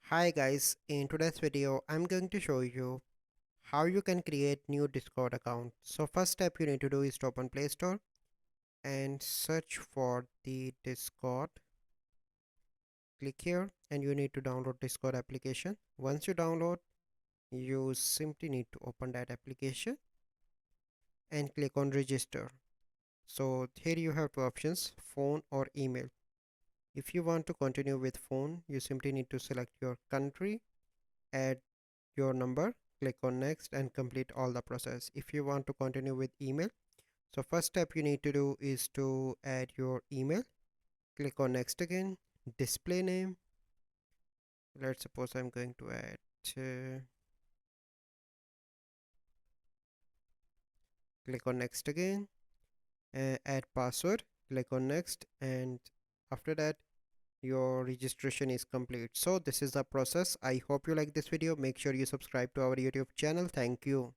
Hi guys, in today's video I'm going to show you how you can create new Discord account. So first step you need to do is to open Play Store and search for the Discord. Click here and you need to download Discord application. Once you download, you simply need to open that application and click on register. So here you have two options, phone or email. If you want to continue with phone, you simply need to select your country, add your number, click on next and complete all the process. If you want to continue with email, so first step you need to do is to add your email. Click on next again, display name. Let's suppose I'm going to add click on next again, add password, click on next, and after that your registration is complete. So this is the process. I hope you like this video. Make sure you subscribe to our YouTube channel. Thank you.